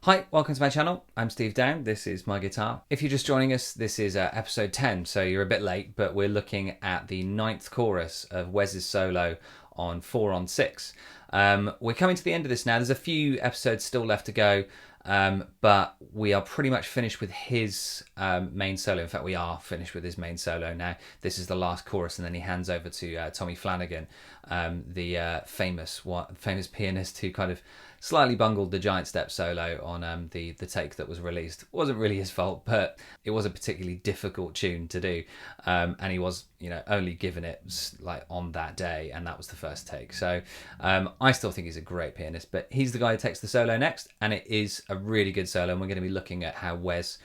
Hi, welcome to my channel. I'm Steve Down. This is my guitar. If you're just joining us, this is episode 10, so you're a bit late, but we're looking at the 9th chorus of Wes's solo on 4 on 6. We're coming to the end of this now. There's a few episodes still left to go, but we are pretty much finished with his main solo. In fact, we are finished with his main solo now. This is the last chorus, and then he hands over to Tommy Flanagan, the famous pianist who kind of slightly bungled the giant step solo on the take that was released. It wasn't really his fault, but it was a particularly difficult tune to do, and he was, only given it like on that day, and that was the first take. So I still think he's a great pianist, but he's the guy who takes the solo next, and it is a really good solo, and we're going to be looking at how Wes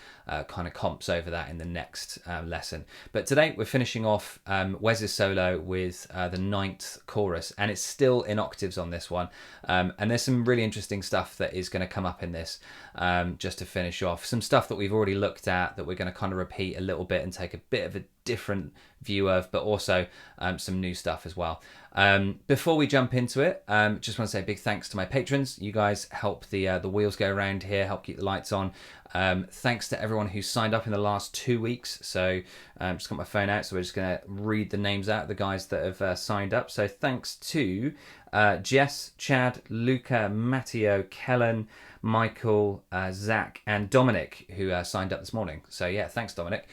kind of comps over that in the next lesson. But today we're finishing off Wes's solo with the 9th chorus, and it's still in octaves on this one, and there's some really interesting stuff that is going to come up in this, just to finish off. Some stuff that we've already looked at that we're going to kind of repeat a little bit and take a bit of a different view of, but also some new stuff as well. Before we jump into it, just want to say a big thanks to my patrons. You guys help the wheels go around here, help keep the lights on. Thanks to everyone who signed up in the last 2 weeks. So just got my phone out, so we're just going to read the names out of the guys that have signed up. So thanks to Jess, Chad, Luca, Matteo, Kellen, Michael, Zach, and Dominic, who signed up this morning. So yeah, thanks, Dominic.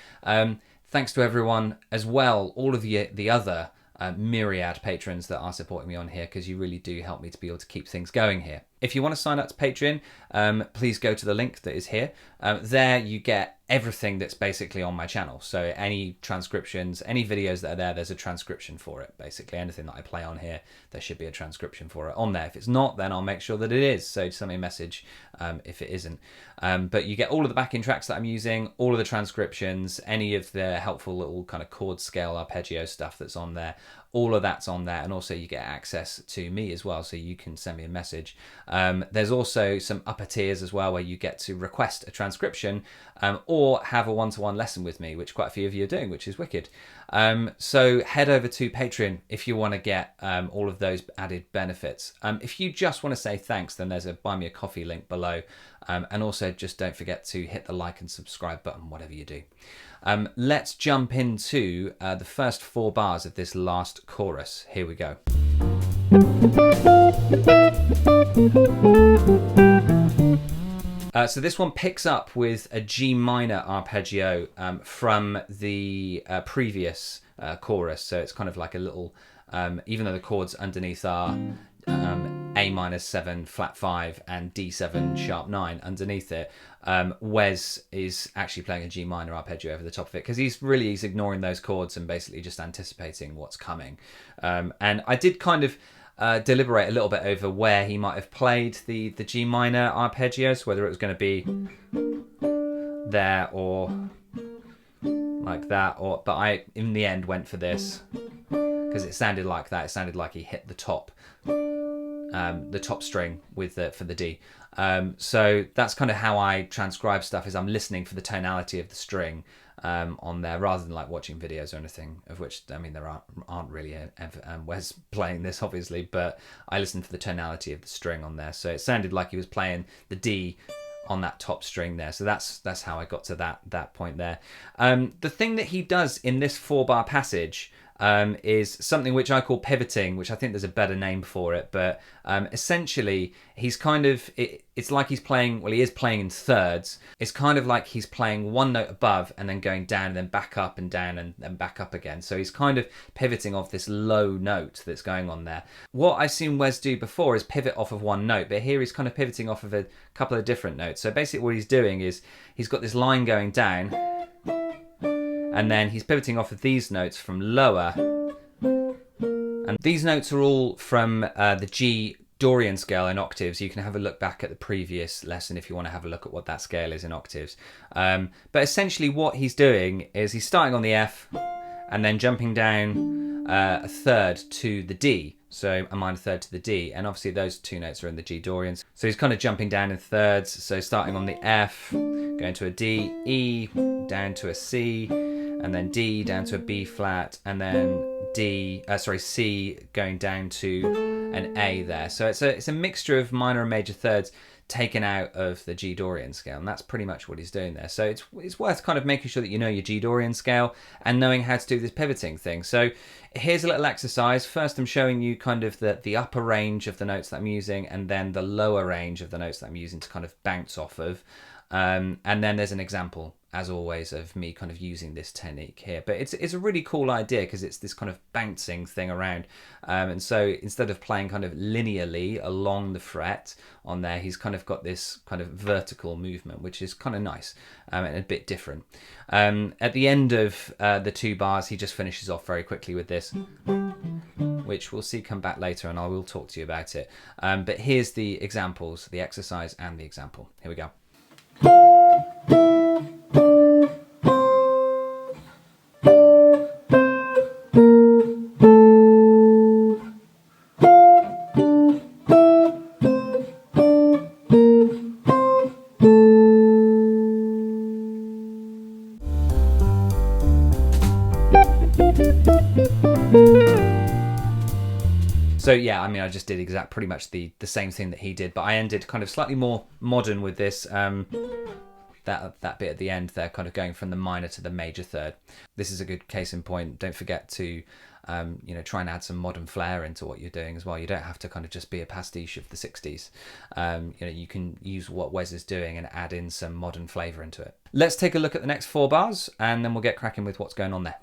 Thanks to everyone as well, all of the other myriad patrons that are supporting me on here, because you really do help me to be able to keep things going here. If you want to sign up to Patreon, please go to the link that is here. There you get everything that's basically on my channel. So any transcriptions, any videos that are there, there's a transcription for it. Basically anything that I play on here, there should be a transcription for it on there. If it's not, then I'll make sure that it is. So send me a message if it isn't. But you get all of the backing tracks that I'm using, all of the transcriptions, any of the helpful little kind of chord scale arpeggio stuff that's on there. All of that's on there, and also you get access to me as well, so you can send me a message. There's also some upper tiers as well, where you get to request a transcription or have a one-to-one lesson with me, which quite a few of you are doing, which is wicked. So head over to Patreon if you want to get all of those added benefits. If you just want to say thanks, then there's a Buy Me a Coffee link below. And also just don't forget to hit the like and subscribe button, whatever you do. Let's jump into the first 4 bars of this last chorus. Here we go. So this one picks up with a G minor arpeggio from the previous chorus. So it's kind of like a little, even though the chords underneath are A minor 7 flat 5 and D7 sharp 9 underneath it, Wes is actually playing a G minor arpeggio over the top of it, because he's ignoring those chords and basically just anticipating what's coming. And I did kind of deliberate a little bit over where he might have played the G minor arpeggios, whether it was going to be there or like that, but I in the end went for this because it sounded like that. It sounded like he hit the top string with for the D. So that's kind of how I transcribe stuff, is I'm listening for the tonality of the string on there, rather than like watching videos or anything, of which, I mean, there aren't really Wes playing this, obviously, but I listened for the tonality of the string on there. So it sounded like he was playing the D on that top string there. So that's how I got to that point there. The thing that he does in this 4-bar passage is something which I call pivoting, which I think there's a better name for it, but essentially he's kind of, it's like he's playing, well, he is playing in thirds. It's kind of like he's playing one note above and then going down and then back up and down and then back up again. So he's kind of pivoting off this low note that's going on there. What I've seen Wes do before is pivot off of one note, but here he's kind of pivoting off of a couple of different notes. So basically what he's doing is he's got this line going down, and then he's pivoting off of these notes from lower. And these notes are all from the G Dorian scale in octaves. You can have a look back at the previous lesson if you want to have a look at what that scale is in octaves. But essentially what he's doing is he's starting on the F, and then jumping down a third to the D. So a minor third to the D, and obviously those two notes are in the G Dorian. So he's kind of jumping down in thirds. So starting on the F, going to a D, E, down to a C, and then D down to a B flat, and then C going down to an A there. So it's a mixture of minor and major thirds taken out of the G Dorian scale, and that's pretty much what he's doing there. So it's worth kind of making sure that you know your G Dorian scale and knowing how to do this pivoting thing. So here's a little exercise. First, I'm showing you kind of the upper range of the notes that I'm using, and then the lower range of the notes that I'm using to kind of bounce off of. And then there's an example, as always, of me kind of using this technique here. But it's a really cool idea because it's this kind of bouncing thing around. And so instead of playing kind of linearly along the fret on there, he's kind of got this kind of vertical movement, which is kind of nice and a bit different. At the end of the 2 bars, he just finishes off very quickly with this, which we'll see come back later, and I will talk to you about it. But here's the examples, the exercise and the example. Here we go. So yeah, I mean, I just did pretty much the same thing that he did, but I ended kind of slightly more modern with this. That bit at the end there, kind of going from the minor to the major third. This is a good case in point. Don't forget to try and add some modern flair into what you're doing as well. You don't have to kind of just be a pastiche of the 60s. You can use what Wes is doing and add in some modern flavour into it. Let's take a look at the next 4 bars, and then we'll get cracking with what's going on there.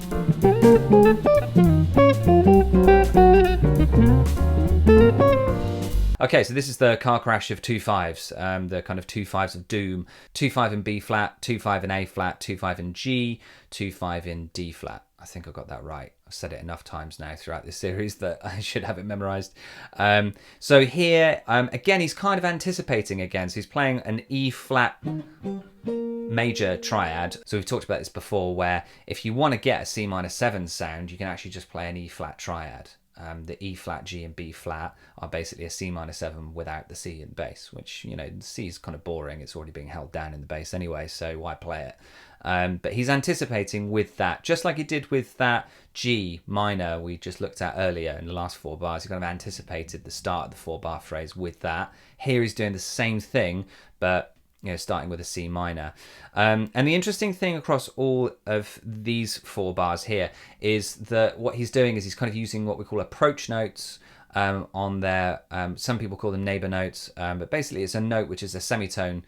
Okay, so this is the car crash of 2 5s, the kind of 2 5s of doom. 2 5 in B flat, 2 5 in A flat, 2 5 in G, 2 5 in D flat. I think I got that right. I've said it enough times now throughout this series that I should have it memorized. So here, again, he's kind of anticipating again. So he's playing an E flat major triad. So we've talked about this before, where if you want to get a C minor 7 sound, you can actually just play an E flat triad. The E flat, G and B flat are basically a C minor 7 without the C in bass, which, C is kind of boring. It's already being held down in the bass anyway, so why play it? But he's anticipating with that, just like he did with that G minor we just looked at earlier in the last 4 bars. He kind of anticipated the start of the 4-bar phrase with that. Here he's doing the same thing, but starting with a C minor. And the interesting thing across all of these 4 bars here is that what he's doing is he's kind of using what we call approach notes on there. Some people call them neighbour notes, but basically it's a note which is a semitone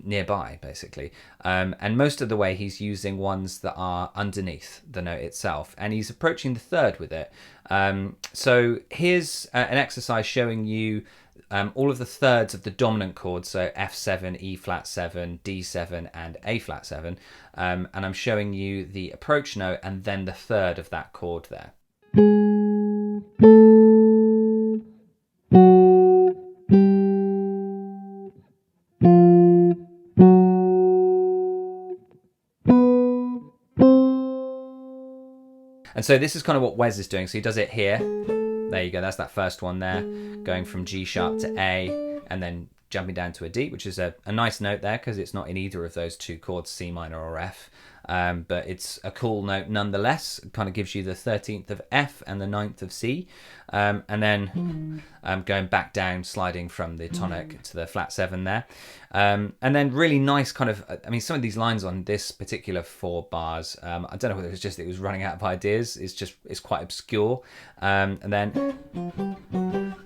nearby, basically. And most of the way he's using ones that are underneath the note itself, and he's approaching the third with it. So here's an exercise showing you all of the thirds of the dominant chords, so F7, E flat 7, D7 and A flat 7, and I'm showing you the approach note and then the third of that chord there. And so this is kind of what Wes is doing. So he does it here. There you go, that's that first one there, going from G sharp to A, and then jumping down to a D, which is a nice note there because it's not in either of those 2 chords, C minor or F. But it's a cool note nonetheless. It kind of gives you the 13th of F and the 9th of C. And then going back down, sliding from the tonic to the flat 7 there. And then really nice kind of, some of these lines on this particular 4 bars, I don't know whether it was just that it was running out of ideas. It's quite obscure. And then,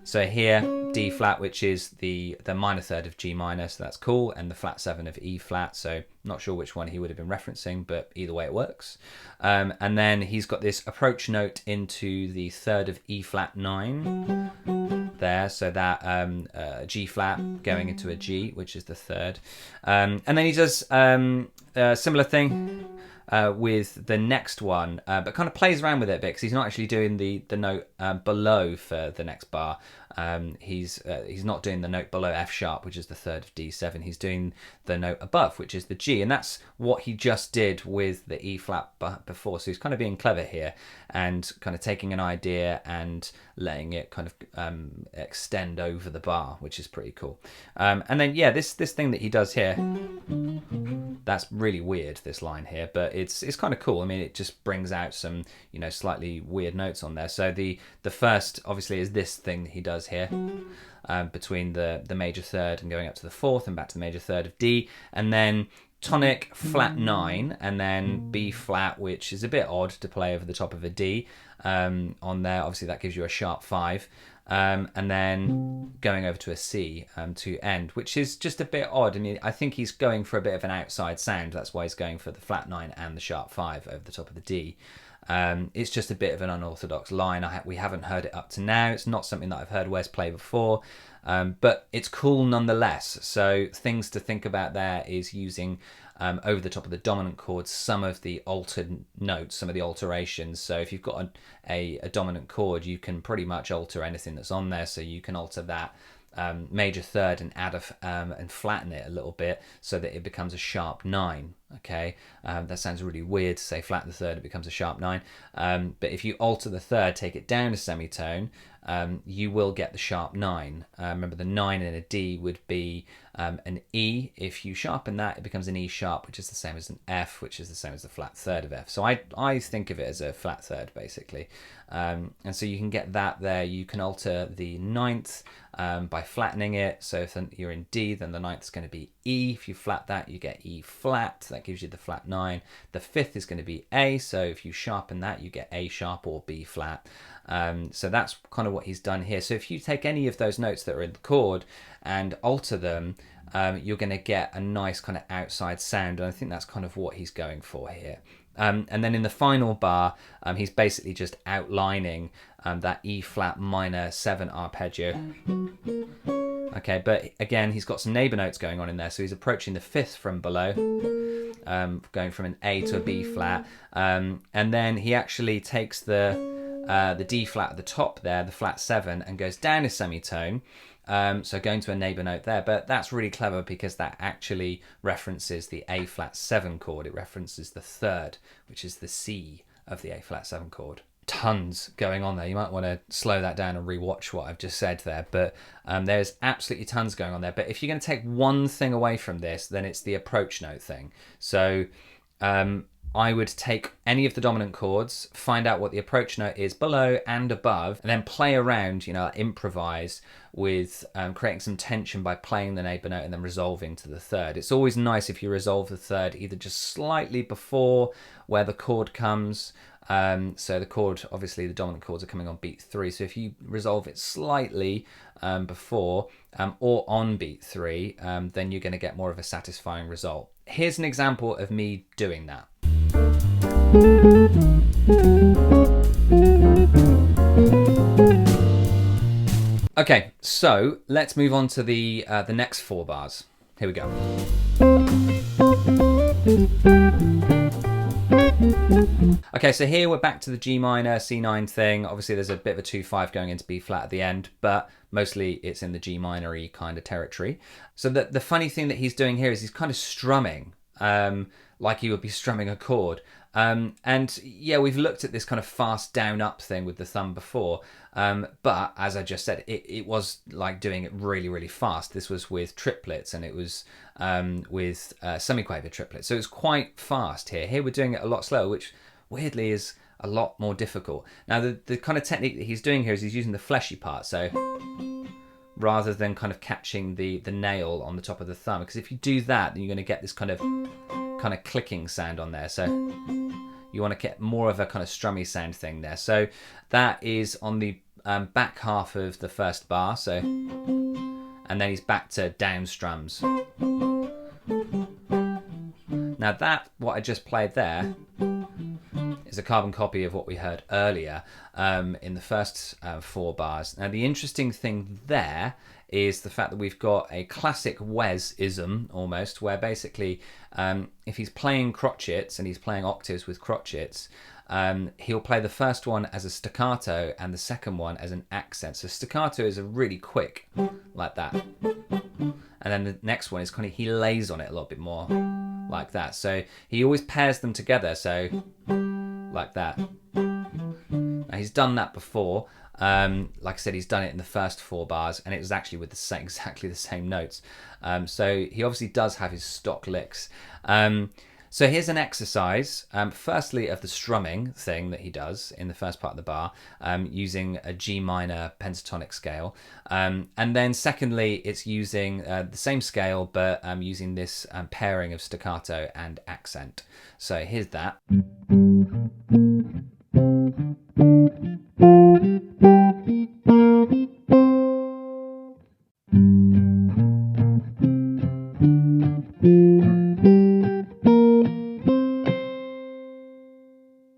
so here, D flat, which is the minor third of G minor, so that's cool, and the flat 7 of E flat, so not sure which one he would have been referencing, but either way it works. And then he's got this approach note into the third of E flat 9 there, so that G flat going into a G, which is the third. And then he does a similar thing with the next one, but kind of plays around with it a bit because he's not actually doing the note below for the next bar. he's not doing the note below F sharp, which is the third of D7. He's doing the note above, which is the G, and that's what he just did with the E flat before. So he's kind of being clever here and kind of taking an idea and letting it kind of extend over the bar, which is pretty cool. And then yeah, this thing that he does here, that's really weird, this line here, but it's kind of cool. I mean, it just brings out some, you know, slightly weird notes on there. So the first obviously is this thing that he does here, between the major third and going up to the fourth and back to the major third of D, and then tonic flat 9 and then B flat, which is a bit odd to play over the top of a D on there. Obviously that gives you a sharp 5, and then going over to a C to end, which is just a bit odd. I mean, I think he's going for a bit of an outside sound. That's why he's going for the flat 9 and the sharp 5 over the top of the D. It's just a bit of an unorthodox line. We haven't heard it up to now. It's not something that I've heard Wes play before, but it's cool nonetheless. So things to think about there is using over the top of the dominant chord some of the altered notes, some of the alterations. So if you've got a dominant chord, you can pretty much alter anything that's on there. So you can alter that major third and add and flatten it a little bit so that it becomes a sharp 9. Okay, that sounds really weird to say flatten the third, it becomes a sharp 9, but if you alter the third, take it down a semitone, you will get the sharp 9. Remember, the 9 in a D would be an E. If you sharpen that, it becomes an E sharp, which is the same as an F, which is the same as the flat third of F. So I think of it as a flat third, basically. And so you can get that there. You can alter the ninth by flattening it. So if you're in D, then the ninth is going to be E. If you flat that, you get E flat. That gives you the flat 9. The fifth is going to be A. So if you sharpen that, you get A sharp or B flat. So that's kind of what he's done here. So if you take any of those notes that are in the chord and alter them, you're going to get a nice kind of outside sound. And I think that's kind of what he's going for here. And then in the final bar, he's basically just outlining that E flat minor 7 arpeggio. Okay, but again, he's got some neighbour notes going on in there. So he's approaching the fifth from below, going from an A to a B flat. And then he actually takes the D flat at the top there, the flat 7, and goes down a semitone. So going to a neighbour note there, but that's really clever because that actually references the A flat 7 chord. It references the third, which is the C of the A flat 7 chord. Tons going on there. You might want to slow that down and rewatch what I've just said there, but there's absolutely tons going on there. But if you're going to take one thing away from this, then it's the approach note thing. So I would take any of the dominant chords, find out what the approach note is below and above, and then play around, you know, improvise with creating some tension by playing the neighbour note and then resolving to the third. It's always nice if you resolve the third either just slightly before where the chord comes. So the chord, obviously the dominant chords are coming on beat 3. So if you resolve it slightly before or on beat 3, then you're going to get more of a satisfying result. Here's an example of me doing that. Okay, so let's move on to the next 4 bars. Here we go. Okay, so here we're back to the G minor, C9 thing. Obviously there's a bit of a 2-5 going into B flat at the end, but mostly it's in the G minor-y kind of territory. So the funny thing that he's doing here is he's kind of strumming, like he would be strumming a chord. And yeah, we've looked at this kind of fast down up thing with the thumb before, but as I just said, it was like doing it really, really fast. This was with triplets, and it was with semiquaver triplets, so it was quite fast here. Here we're doing it a lot slower, which weirdly is a lot more difficult. Now the kind of technique that he's doing here is he's using the fleshy part, so rather than kind of catching the nail on the top of the thumb, because if you do that, then you're going to get this kind of clicking sound on there. So you want to get more of a kind of strummy sound thing there. So that is on the back half of the first bar. So, and then he's back to down strums. Now that, what I just played there, is a carbon copy of what we heard earlier in the first 4 bars. Now the interesting thing there is the fact that we've got a classic Wes-ism almost, where basically if he's playing crotchets and he's playing octaves with crotchets, he'll play the first one as a staccato and the second one as an accent. So staccato is a really quick, like that. And then the next one is kind of, he lays on it a little bit more, like that. So he always pairs them together, so like that. Now he's done that before. Like I said, he's done it in the first 4 bars, and it was actually with the same, exactly the same notes. So he obviously does have his stock licks. So here's an exercise, firstly of the strumming thing that he does in the first part of the bar, using a G minor pentatonic scale. And then secondly, it's using the same scale, but using this pairing of staccato and accent. So here's that.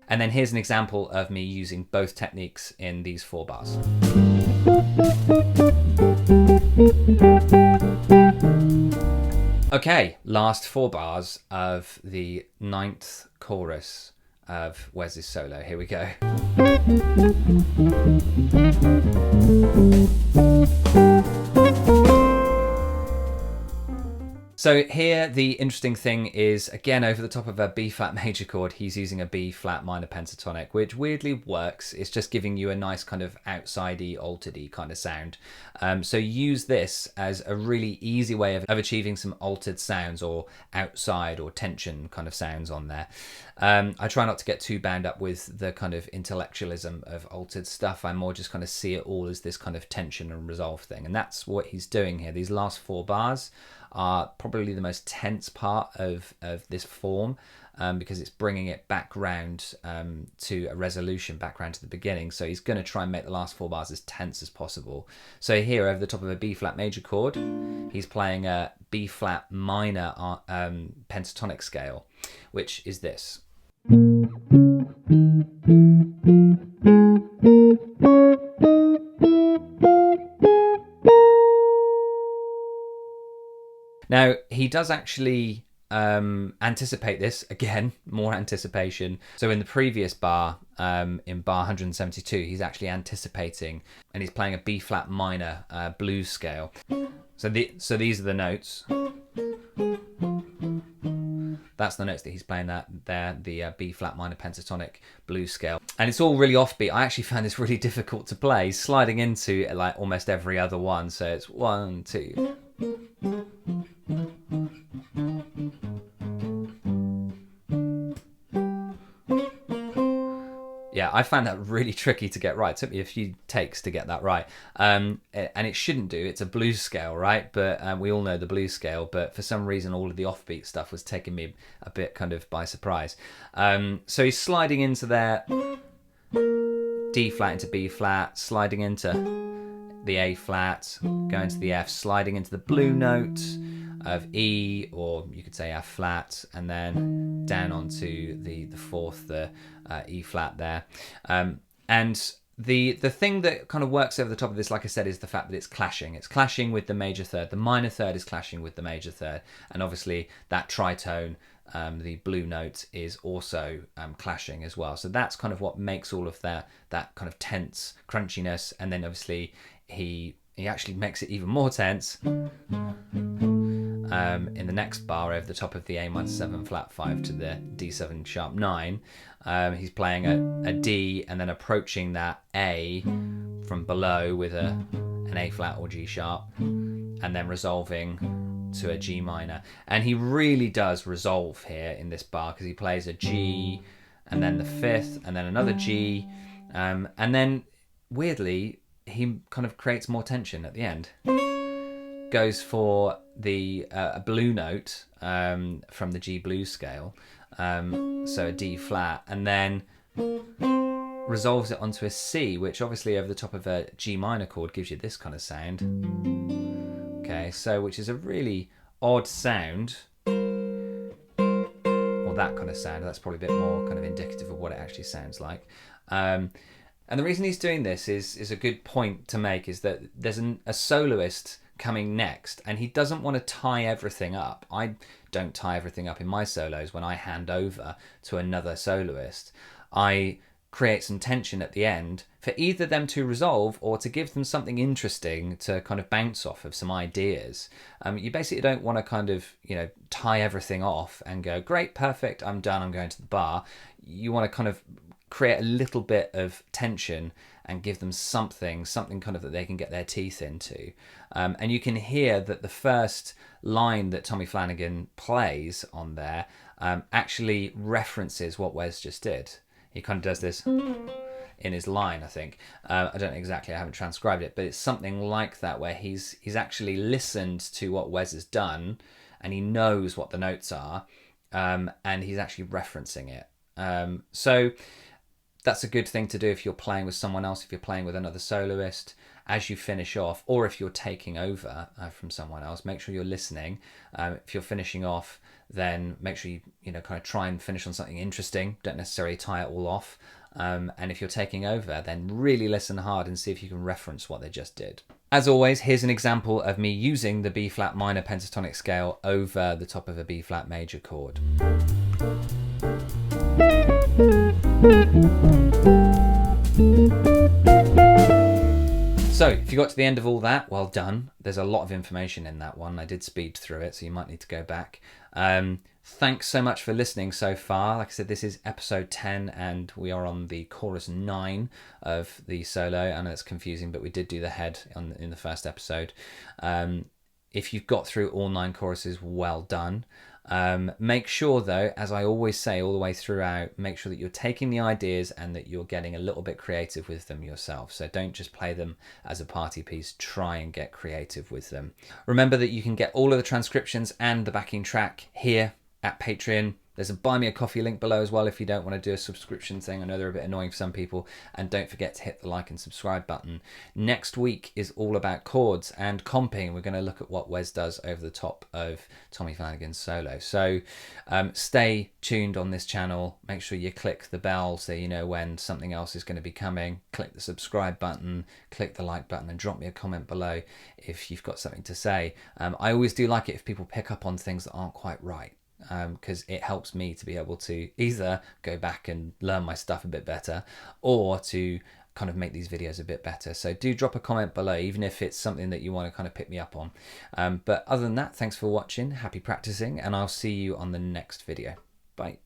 And then here's an example of me using both techniques in these 4 bars. Okay, last 4 bars of the 9th chorus of Wes's solo. Here we go. So here the interesting thing is, again, over the top of a B flat major chord, he's using a B flat minor pentatonic, which weirdly works. It's just giving you a nice kind of outsidey, alteredy kind of sound. So use this as a really easy way of achieving some altered sounds or outside or tension kind of sounds on there. I try not to get too bound up with the kind of intellectualism of altered stuff. I more just kind of see it all as this kind of tension and resolve thing. And that's what he's doing here. These last 4 bars are probably the most tense part of this form, because it's bringing it back round to a resolution, back round to the beginning. So he's going to try and make the last 4 bars as tense as possible. So here, over the top of a B flat major chord, he's playing a B flat minor pentatonic scale, which is this. Now, he does actually anticipate this, again, more anticipation. So in the previous bar, in bar 172, he's actually anticipating, and he's playing a B flat minor blues scale. So these are the notes. That's the notes that he's playing there, the B flat minor pentatonic blues scale. And it's all really offbeat. I actually found this really difficult to play, he's sliding into like almost every other one. So it's 1, 2. Yeah, I found that really tricky to get right. It took me a few takes to get that right. And it shouldn't do. It's a blues scale, right? But we all know the blues scale. But for some reason, all of the offbeat stuff was taking me a bit kind of by surprise. So he's sliding into there, D flat into B flat, sliding into the A flat, going to the F, sliding into the blue note of E, or you could say F flat, and then down onto the 4th, the E flat there. And the thing that kind of works over the top of this, like I said, is the fact that it's clashing. It's clashing with the major third. The minor third is clashing with the major third. And obviously that tritone, the blue note, is also clashing as well. So that's kind of what makes all of that kind of tense crunchiness. And then obviously he actually makes it even more tense in the next bar over the top of the A minor 7 flat 5 to the D7 sharp 9. He's playing a D and then approaching that A from below with an A flat or G sharp, and then resolving to a G minor. And he really does resolve here in this bar, because he plays a G and then the 5th and then another G, and then weirdly he kind of creates more tension at the end. Goes for the blue note from the G blues scale, so a D flat, and then resolves it onto a C, which obviously over the top of a G minor chord gives you this kind of sound. Okay, so which is a really odd sound, or or that kind of sound. That's probably a bit more kind of indicative of what it actually sounds like. And the reason he's doing this is a good point to make, is that there's a soloist coming next, and he doesn't want to tie everything up. I don't tie everything up in my solos when I hand over to another soloist. I create some tension at the end for either them to resolve or to give them something interesting to kind of bounce off of, some ideas. You basically don't want to kind of, tie everything off and go, great, perfect, I'm done, I'm going to the bar. You want to kind of create a little bit of tension and give them something kind of that they can get their teeth into. And you can hear that the first line that Tommy Flanagan plays on there actually references what Wes just did. He kind of does this in his line, I think. I don't know exactly, I haven't transcribed it, but it's something like that, where he's actually listened to what Wes has done and he knows what the notes are, and he's actually referencing it. So that's a good thing to do if you're playing with someone else, if you're playing with another soloist. As you finish off, or if you're taking over from someone else, make sure you're listening. If you're finishing off, then make sure you kind of try and finish on something interesting. Don't necessarily tie it all off. And if you're taking over, then really listen hard and see if you can reference what they just did. As always, here's an example of me using the B flat minor pentatonic scale over the top of a B flat major chord. So if you got to the end of all that, well done. There's a lot of information in that one. I did speed through it, so you might need to go back. Thanks so much for listening so far. Like I said, this is episode 10 and we are on the chorus 9 of the solo. I know it's confusing, but we did do the head in the first episode. If you've got through all 9 choruses, well done. Make sure though, as I always say all the way throughout, make sure that you're taking the ideas and that you're getting a little bit creative with them yourself. So don't just play them as a party piece, try and get creative with them. Remember that you can get all of the transcriptions and the backing track here at Patreon. There's a buy me a coffee link below as well if you don't want to do a subscription thing. I know they're a bit annoying for some people. And don't forget to hit the like and subscribe button. Next week is all about chords and comping. We're going to look at what Wes does over the top of Tommy Flanagan's solo. So stay tuned on this channel. Make sure you click the bell so you know when something else is going to be coming. Click the subscribe button, click the like button, and drop me a comment below if you've got something to say. I always do like it if people pick up on things that aren't quite right. Because it helps me to be able to either go back and learn my stuff a bit better, or to kind of make these videos a bit better. So do drop a comment below, even if it's something that you want to kind of pick me up on. But other than that, thanks for watching, happy practicing, and I'll see you on the next video. Bye.